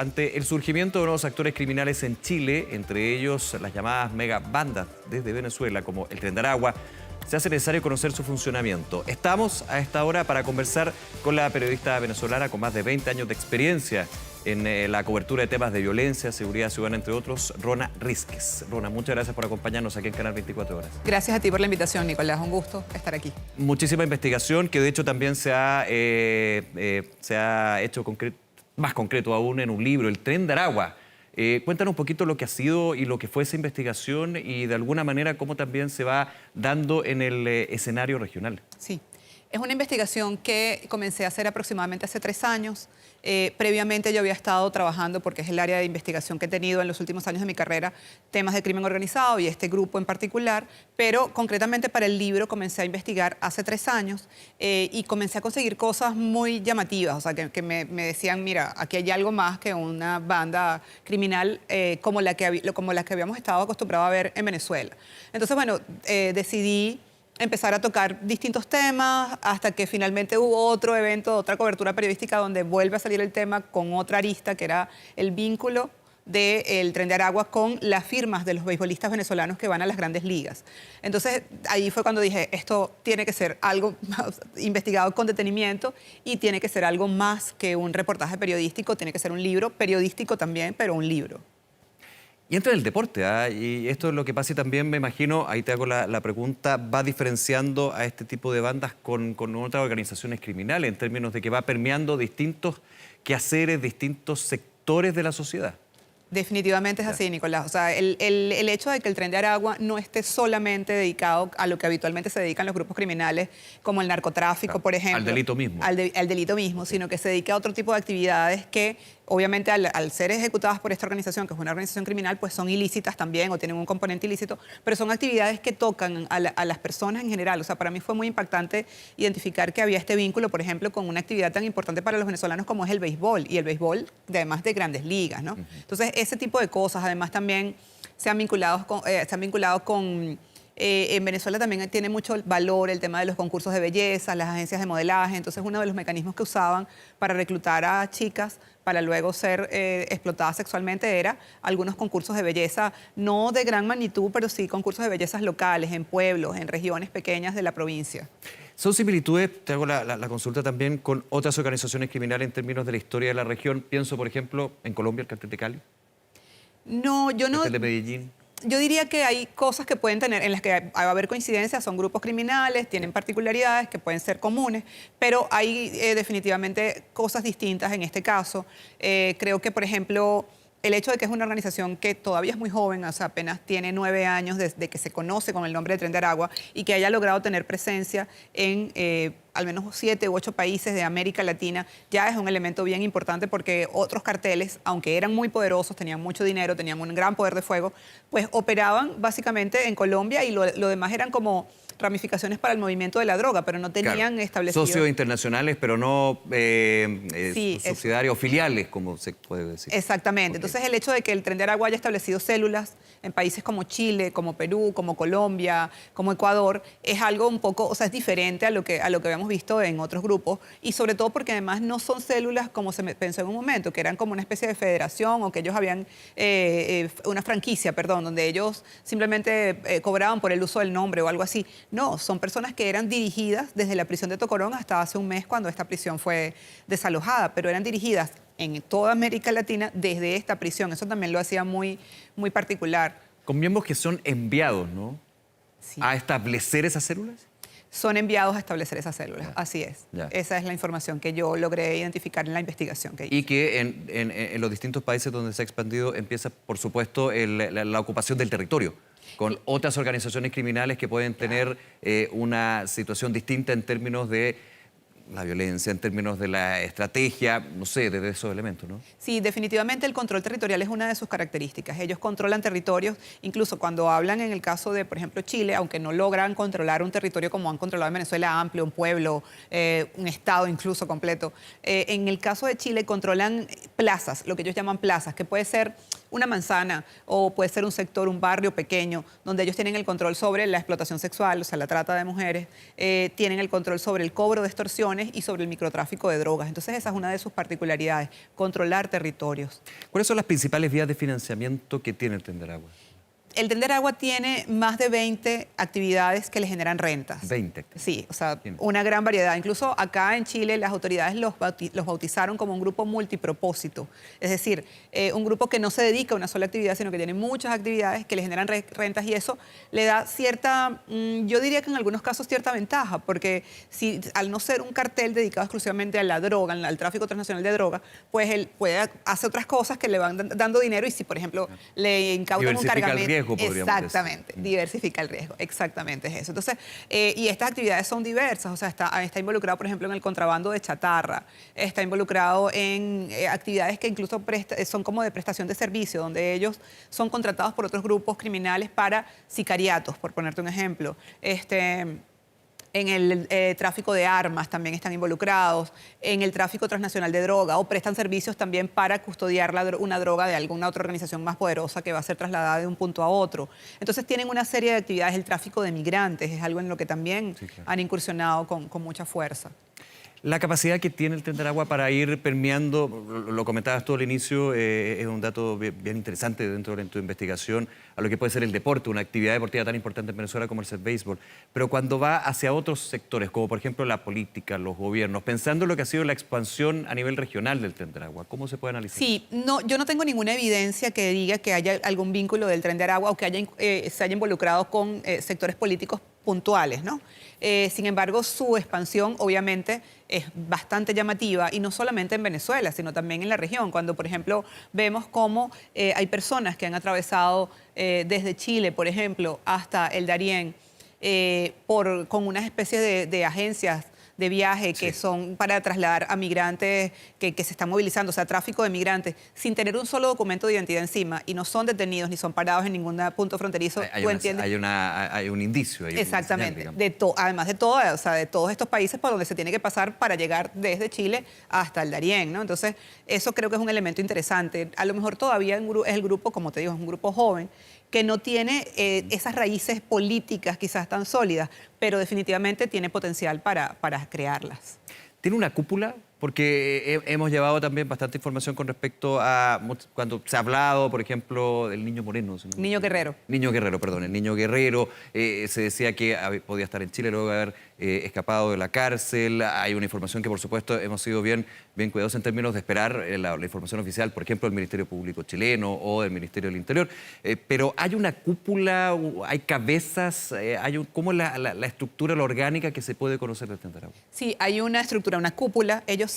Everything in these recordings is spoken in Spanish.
Ante el surgimiento de nuevos actores criminales en Chile, entre ellos las llamadas megabandas desde Venezuela, como el Tren de Aragua, se hace necesario conocer su funcionamiento. Estamos a esta hora para conversar con la periodista venezolana con más de 20 años de experiencia en la cobertura de temas de violencia, seguridad ciudadana, entre otros, Rona Rísquez. Rona, muchas gracias por acompañarnos aquí en Canal 24 Horas. Gracias a ti por la invitación, Nicolás. Un gusto estar aquí. Muchísima investigación que de hecho también se ha hecho más concreto aún en un libro, El Tren de Aragua. Cuéntanos un poquito lo que ha sido y lo que fue esa investigación y de alguna manera cómo también se va dando en el escenario regional. Sí, es una investigación que comencé a hacer aproximadamente hace 3 años. Previamente yo había estado trabajando, porque es el área de investigación que he tenido en los últimos años de mi carrera, temas de crimen organizado y este grupo en particular, pero concretamente para el libro comencé a investigar hace 3 años y comencé a conseguir cosas muy llamativas, o sea, que me decían, mira, aquí hay algo más que una banda criminal como la que habíamos estado acostumbrados a ver en Venezuela. Entonces, bueno, decidí empezar a tocar distintos temas hasta que finalmente hubo otro evento, otra cobertura periodística donde vuelve a salir el tema con otra arista, que era el vínculo del Tren de Aragua con las firmas de los beisbolistas venezolanos que van a las grandes ligas. Entonces, ahí fue cuando dije, esto tiene que ser algo investigado con detenimiento y tiene que ser algo más que un reportaje periodístico, tiene que ser un libro periodístico también, pero un libro. Y entra en el deporte, y esto es lo que pasa y también me imagino, ahí te hago la pregunta, va diferenciando a este tipo de bandas con otras organizaciones criminales en términos de que va permeando distintos quehaceres, distintos sectores de la sociedad. Definitivamente es así, Nicolás. O sea, el hecho de que el Tren de Aragua no esté solamente dedicado a lo que habitualmente se dedican los grupos criminales, como el narcotráfico, Claro, por ejemplo. al delito mismo. Al delito mismo, sino que se dedica a otro tipo de actividades que, obviamente, al ser ejecutadas por esta organización, que es una organización criminal, pues son ilícitas también o tienen un componente ilícito, pero son actividades que tocan a las personas en general. O sea, para mí fue muy impactante identificar que había este vínculo, por ejemplo, con una actividad tan importante para los venezolanos como es el béisbol, y el béisbol, además de grandes ligas, ¿no? Entonces, ese tipo de cosas, además, también se han vinculado con en Venezuela también tiene mucho valor el tema de los concursos de belleza, las agencias de modelaje. Entonces, uno de los mecanismos que usaban para reclutar a chicas para luego ser explotadas sexualmente era algunos concursos de belleza, no de gran magnitud, pero sí concursos de bellezas locales, en pueblos, en regiones pequeñas de la provincia. ¿Son similitudes, te hago la consulta también, con otras organizaciones criminales en términos de la historia de la región? Pienso, por ejemplo, en Colombia, el Cartel de Cali. No, yo no. El de Medellín. Yo diría que hay cosas que pueden tener, en las que va a haber coincidencias, son grupos criminales, tienen particularidades que pueden ser comunes, pero hay definitivamente cosas distintas en este caso. Creo que, por ejemplo, el hecho de que es una organización que todavía es muy joven, o sea, apenas tiene 9 años desde que se conoce con el nombre de Tren de Aragua y que haya logrado tener presencia en al menos 7 u 8 países de América Latina, ya es un elemento bien importante porque otros carteles, aunque eran muy poderosos, tenían mucho dinero, tenían un gran poder de fuego, pues operaban básicamente en Colombia y lo demás eran como ramificaciones para el movimiento de la droga, pero no tenían establecido... Socios internacionales, pero no sí, subsidiarios o filiales, como se puede decir. Exactamente. Okay. Entonces, el hecho de que el Tren de Aragua haya establecido células en países como Chile, como Perú, como Colombia, como Ecuador, es algo un poco, o sea, es diferente a lo que habíamos visto en otros grupos, y sobre todo porque además no son células como se pensó en un momento, que eran como una especie de federación o que ellos habían, una franquicia, perdón, donde ellos simplemente cobraban por el uso del nombre o algo así. No, son personas que eran dirigidas desde la prisión de Tocorón hasta hace un mes cuando esta prisión fue desalojada, pero eran dirigidas en toda América Latina desde esta prisión. Eso también lo hacía muy, muy particular. Con miembros que son enviados, ¿no? Sí. ¿A establecer esas células? Son enviados a establecer esas células, ya. Así es. Ya. Esa es la información que yo logré identificar en la investigación que hice. Y que en los distintos países donde se ha expandido empieza, por supuesto, la ocupación del territorio, con otras organizaciones criminales que pueden tener una situación distinta en términos de la violencia, en términos de la estrategia, no sé, de esos elementos, ¿no? Sí, definitivamente el control territorial es una de sus características. Ellos controlan territorios, incluso cuando hablan en el caso de, por ejemplo, Chile, aunque no logran controlar un territorio como han controlado en Venezuela, amplio, un pueblo, un estado incluso completo. En el caso de Chile controlan plazas, lo que ellos llaman plazas, que puede ser una manzana o puede ser un sector, un barrio pequeño, donde ellos tienen el control sobre la explotación sexual, o sea, la trata de mujeres, tienen el control sobre el cobro de extorsiones y sobre el microtráfico de drogas. Entonces, esa es una de sus particularidades, controlar territorios. ¿Cuáles son las principales vías de financiamiento que tiene el Tenderagua? El Tenderagua tiene más de 20 actividades que le generan rentas. 20. Sí, o sea, una gran variedad. Incluso acá en Chile las autoridades los bautizaron como un grupo multipropósito. Es decir, un grupo que no se dedica a una sola actividad, sino que tiene muchas actividades que le generan rentas y eso le da cierta, yo diría que en algunos casos cierta ventaja, porque si al no ser un cartel dedicado exclusivamente a la droga, al tráfico transnacional de droga, pues él hace otras cosas que le van dando dinero y si, por ejemplo, le incautan un cargamento. Exactamente, diversifica el riesgo, exactamente es eso. Entonces, y estas actividades son diversas, o sea, está involucrado, por ejemplo, en el contrabando de chatarra, está involucrado en actividades que incluso son como de prestación de servicio, donde ellos son contratados por otros grupos criminales para sicariatos, por ponerte un ejemplo. En el tráfico de armas también están involucrados, en el tráfico transnacional de droga o prestan servicios también para custodiar una droga de alguna otra organización más poderosa que va a ser trasladada de un punto a otro. Entonces tienen una serie de actividades. El tráfico de migrantes es algo en lo que también han incursionado con mucha fuerza. La capacidad que tiene el Tenderagua para ir permeando, lo comentabas tú al inicio, es un dato bien interesante dentro de tu investigación, a lo que puede ser el deporte, una actividad deportiva tan importante en Venezuela como es el béisbol. Pero cuando va hacia otros sectores, como por ejemplo la política, los gobiernos, pensando en lo que ha sido la expansión a nivel regional del Tenderagua, ¿cómo se puede analizar? Sí, no, yo no tengo ninguna evidencia que diga que haya algún vínculo del Tenderagua o que se haya involucrado con sectores políticos puntuales, ¿no? Sin embargo, su expansión obviamente es bastante llamativa y no solamente en Venezuela, sino también en la región. Cuando, por ejemplo, vemos cómo hay personas que han atravesado desde Chile, por ejemplo, hasta el Darién, con una especie de agencias de viaje que son para trasladar a migrantes que se están movilizando, o sea, tráfico de migrantes, sin tener un solo documento de identidad encima y no son detenidos ni son parados en ningún punto fronterizo. Hay un indicio. Exactamente. Además de todo, o sea, de todos estos países por donde se tiene que pasar para llegar desde Chile hasta el Darién, ¿no? Entonces, eso creo que es un elemento interesante. A lo mejor todavía es el grupo, como te digo, es un grupo joven, que no tiene esas raíces políticas quizás tan sólidas, pero definitivamente tiene potencial para crearlas. ¿Tiene una cúpula? Porque hemos llevado también bastante información con respecto a cuando se ha hablado, por ejemplo, del niño moreno. Niño Guerrero. Niño Guerrero, perdón. El niño Guerrero se decía que podía estar en Chile luego de haber escapado de la cárcel. Hay una información que, por supuesto, hemos sido bien cuidadosos en términos de esperar la información oficial, por ejemplo, del Ministerio Público chileno o del Ministerio del Interior. Pero ¿hay una cúpula? ¿Hay cabezas? ¿Cómo es la estructura, la orgánica que se puede conocer del Tenderagua? Sí, hay una estructura, una cúpula. Ellos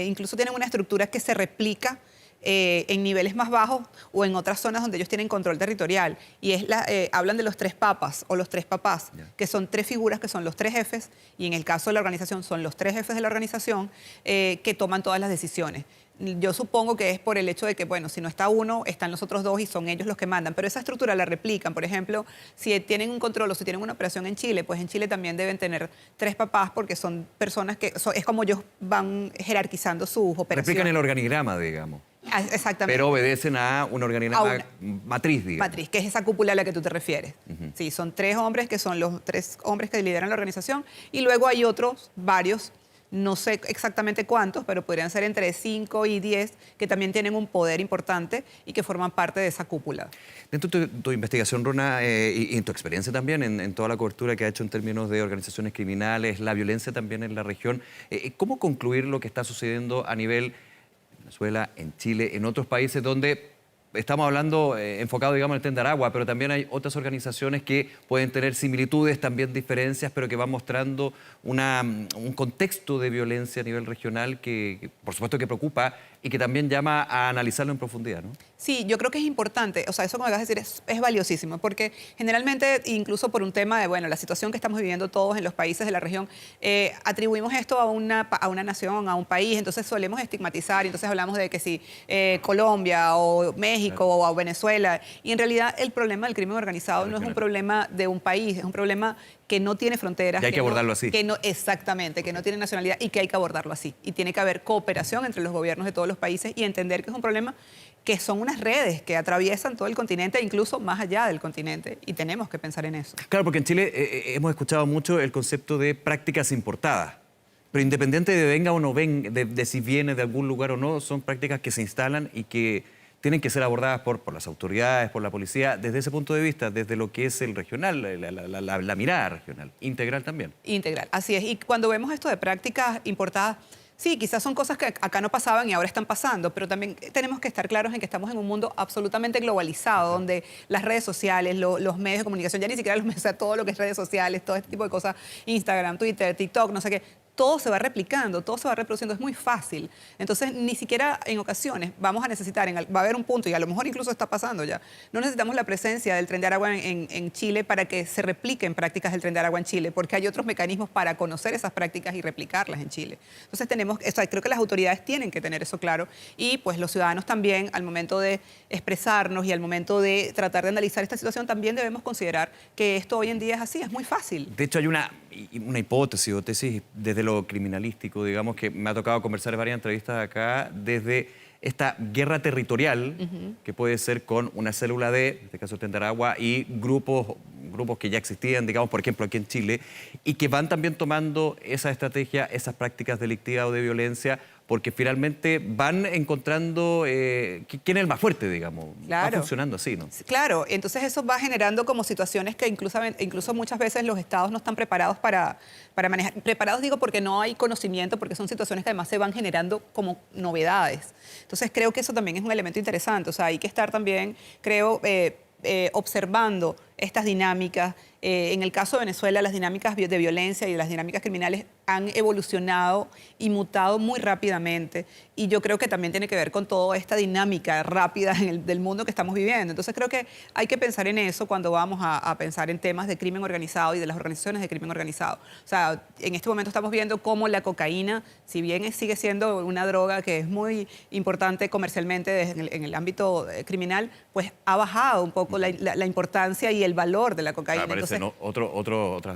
incluso tienen una estructura que se replica en niveles más bajos o en otras zonas donde ellos tienen control territorial. Y hablan de los tres papas o los tres papás, que son tres figuras que son los tres jefes, y en el caso de la organización son los tres jefes de la organización que toman todas las decisiones. Yo supongo que es por el hecho de que, bueno, si no está uno, están los otros dos y son ellos los que mandan. Pero esa estructura la replican. Por ejemplo, si tienen un control o si tienen una operación en Chile, pues en Chile también deben tener tres papás porque son personas que... es como ellos van jerarquizando sus operaciones. Replican el organigrama, digamos. Exactamente. Pero obedecen a un organigrama matriz, digamos. Matriz, que es esa cúpula a la que tú te refieres. Sí, son tres hombres que son los tres hombres que lideran la organización y luego hay otros, varios, no sé exactamente cuántos, pero podrían ser entre 5 y 10 que también tienen un poder importante y que forman parte de esa cúpula. Dentro de tu investigación, Rona, y en tu experiencia también, en toda la cobertura que ha hecho en términos de organizaciones criminales, la violencia también en la región, ¿cómo concluir lo que está sucediendo a nivel Venezuela, en Chile, en otros países donde estamos hablando enfocado, digamos, en el Tenderagua, pero también hay otras organizaciones que pueden tener similitudes, también diferencias, pero que van mostrando un contexto de violencia a nivel regional que por supuesto que preocupa y que también llama a analizarlo en profundidad, ¿no? Sí, yo creo que es importante, o sea, eso que me vas a decir es valiosísimo, porque generalmente, incluso por un tema de, bueno, la situación que estamos viviendo todos en los países de la región, atribuimos esto a una nación, a un país, entonces solemos estigmatizar, y entonces hablamos de que si Colombia o México o Venezuela, y en realidad el problema del crimen organizado no es un problema de un país, es un problema que no tiene fronteras. Y hay que abordarlo así. Exactamente, que no tiene nacionalidad y que hay que abordarlo así. Y tiene que haber cooperación entre los gobiernos de todos los países y entender que es un problema que son unas redes que atraviesan todo el continente e incluso más allá del continente, y tenemos que pensar en eso. Claro, porque en Chile hemos escuchado mucho el concepto de prácticas importadas, pero independiente de venga o no venga, de si viene de algún lugar o no, son prácticas que se instalan y que tienen que ser abordadas por las autoridades, por la policía, desde ese punto de vista, desde lo que es el regional, la mirada regional, integral también. Integral, así es. Y cuando vemos esto de prácticas importadas, sí, quizás son cosas que acá no pasaban y ahora están pasando, pero también tenemos que estar claros en que estamos en un mundo absolutamente globalizado, donde las redes sociales, los medios de comunicación, ya ni siquiera los medios, o sea, todo lo que es redes sociales, todo este tipo de cosas, Instagram, Twitter, TikTok, no sé qué, todo se va replicando, todo se va reproduciendo, es muy fácil. Entonces, ni siquiera en ocasiones vamos a necesitar, va a haber un punto, y a lo mejor incluso está pasando ya, no necesitamos la presencia del Tren de Aragua en Chile para que se repliquen prácticas del Tren de Aragua en Chile, porque hay otros mecanismos para conocer esas prácticas y replicarlas en Chile. Entonces, creo que las autoridades tienen que tener eso claro, y pues los ciudadanos también, al momento de expresarnos y al momento de tratar de analizar esta situación, también debemos considerar que esto hoy en día es así, es muy fácil. De hecho, hay una hipótesis o tesis desde lo criminalístico, digamos, que me ha tocado conversar en varias entrevistas acá, desde esta guerra territorial, que puede ser con una célula en este caso Tren de Aragua, y grupos que ya existían, digamos, por ejemplo, aquí en Chile, y que van también tomando esa estrategia, esas prácticas delictivas o de violencia, porque finalmente van encontrando quién es el más fuerte, digamos. Claro. Va funcionando así, ¿no? Claro, entonces eso va generando como situaciones que incluso muchas veces los estados no están preparados para manejar. Preparados digo porque no hay conocimiento, porque son situaciones que además se van generando como novedades. Entonces creo que eso también es un elemento interesante. O sea, hay que estar también, creo, observando estas dinámicas. En el caso de Venezuela, las dinámicas de violencia y las dinámicas criminales han evolucionado y mutado muy rápidamente, y yo creo que también tiene que ver con toda esta dinámica rápida del mundo que estamos viviendo. Entonces creo que hay que pensar en eso cuando vamos a pensar en temas de crimen organizado y de las organizaciones de crimen organizado. O sea, en este momento estamos viendo cómo la cocaína, si bien sigue siendo una droga que es muy importante comercialmente en el ámbito criminal, pues ha bajado un poco la importancia y el valor de la cocaína. Aparecen otras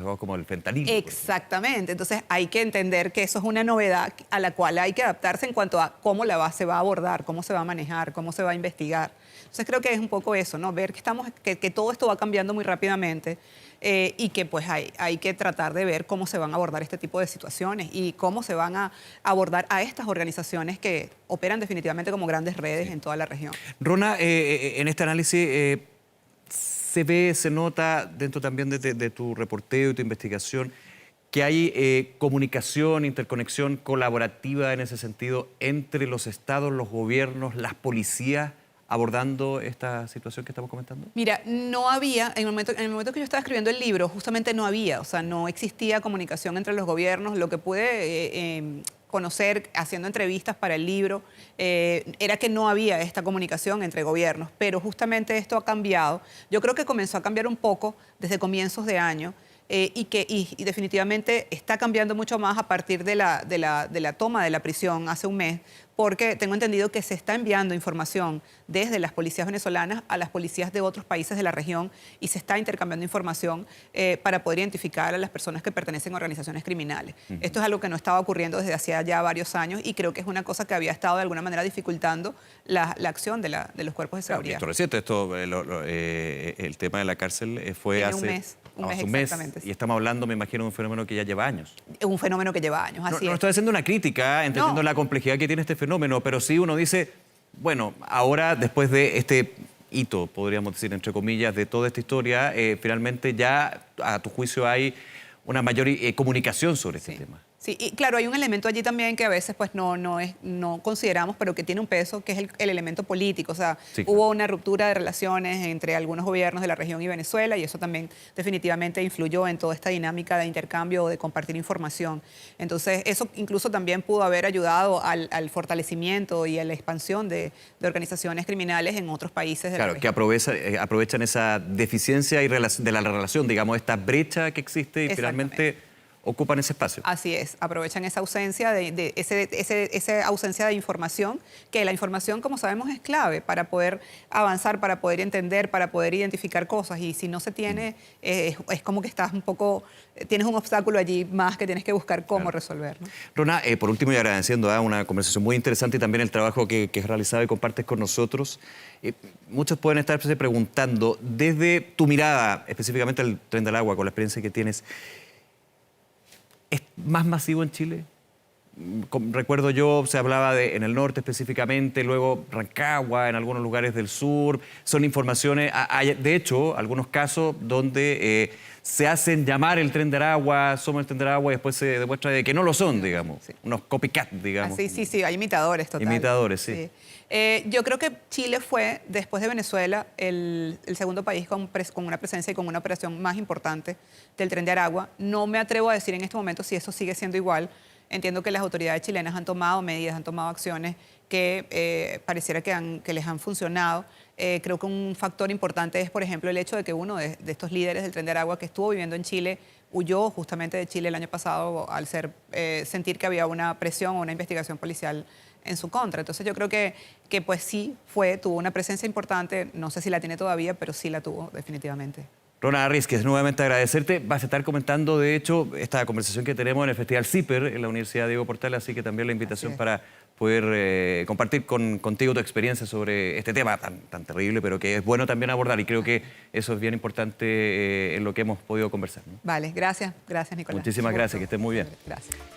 drogas como el fentanilo. Exactamente. Entonces hay que entender que eso es una novedad a la cual hay que adaptarse en cuanto a cómo se va a abordar, cómo se va a manejar, cómo se va a investigar. Entonces creo que es un poco eso, ¿no? Ver que todo esto va cambiando muy rápidamente, y que pues hay que tratar de ver cómo se van a abordar este tipo de situaciones y cómo se van a abordar a estas organizaciones que operan definitivamente como grandes redes en toda la región. Rona, en este análisis se ve, se nota dentro también de tu reporteo y tu investigación que hay comunicación, interconexión colaborativa en ese sentido entre los estados, los gobiernos, las policías, abordando esta situación que estamos comentando? Mira, no había, en el momento que yo estaba escribiendo el libro, justamente no había, o sea, no existía comunicación entre los gobiernos. Lo que pude conocer haciendo entrevistas para el libro era que no había esta comunicación entre gobiernos, pero justamente esto ha cambiado. Yo creo que comenzó a cambiar un poco desde comienzos de año, y definitivamente está cambiando mucho más a partir de la toma de la prisión hace un mes, porque tengo entendido que se está enviando información desde las policías venezolanas a las policías de otros países de la región, y se está intercambiando información para poder identificar a las personas que pertenecen a organizaciones criminales. Esto es algo que no estaba ocurriendo desde hacía ya varios años, y creo que es una cosa que había estado de alguna manera dificultando la acción de los cuerpos de seguridad. Esto reciente, el tema de la cárcel fue hace un mes, exactamente. Y estamos hablando, me imagino, de un fenómeno que ya lleva años. Un fenómeno que lleva años, así es. No estoy haciendo una crítica, entendiendo la complejidad que tiene este fenómeno, pero sí uno dice, bueno, ahora después de este hito, podríamos decir, entre comillas, de toda esta historia, finalmente ya, a tu juicio, hay una mayor comunicación sobre este tema. Sí, y claro, hay un elemento allí también que a veces pues no consideramos, pero que tiene un peso, que es el elemento político. O sea, sí, claro, hubo una ruptura de relaciones entre algunos gobiernos de la región y Venezuela, y eso también definitivamente influyó en toda esta dinámica de intercambio o de compartir información. Entonces, eso incluso también pudo haber ayudado al fortalecimiento y a la expansión de organizaciones criminales en otros países de la región. Claro, que aprovechan esa deficiencia de la relación, digamos, esta brecha que existe, y finalmente ocupan ese espacio. Así es, aprovechan esa ausencia esa ausencia de información, que la información, como sabemos, es clave para poder avanzar, para poder entender, para poder identificar cosas. Y si no se tiene, es como que estás un poco, tienes un obstáculo allí más que tienes que buscar cómo resolver, ¿no? Rona, por último y agradeciendo una conversación muy interesante y también el trabajo que has realizado y compartes con nosotros. Muchos pueden estarse preguntando, desde tu mirada, específicamente el Tren del Agua, con la experiencia que tienes, ¿es más masivo en Chile? Recuerdo yo, se hablaba en el norte específicamente, luego Rancagua, en algunos lugares del sur. Son informaciones, hay de hecho algunos casos donde se hacen llamar el Tren de Aragua, somos el Tren de Aragua, y después se demuestra de que no lo son, digamos. Sí. Unos copycat, digamos. Sí, hay imitadores, total. Imitadores, sí. Yo creo que Chile fue, después de Venezuela, el segundo país con una presencia y con una operación más importante del Tren de Aragua. No me atrevo a decir en este momento si eso sigue siendo igual. Entiendo que las autoridades chilenas han tomado medidas, han tomado acciones que pareciera que les han funcionado. Creo que un factor importante es, por ejemplo, el hecho de que uno de estos líderes del Tren de Aragua que estuvo viviendo en Chile huyó justamente de Chile el año pasado al sentir que había una presión o una investigación policial en su contra. Entonces yo creo que pues sí tuvo una presencia importante, no sé si la tiene todavía, pero sí la tuvo definitivamente. Rona Arrizquez, nuevamente agradecerte. Vas a estar comentando, de hecho, esta conversación que tenemos en el Festival CIPER en la Universidad Diego Portales, así que también la invitación para poder compartir contigo tu experiencia sobre este tema tan terrible, pero que es bueno también abordar, y creo que eso es bien importante en lo que hemos podido conversar, ¿no? Vale, gracias Nicolás. Muchísimas gracias, que estés muy bien. Gracias.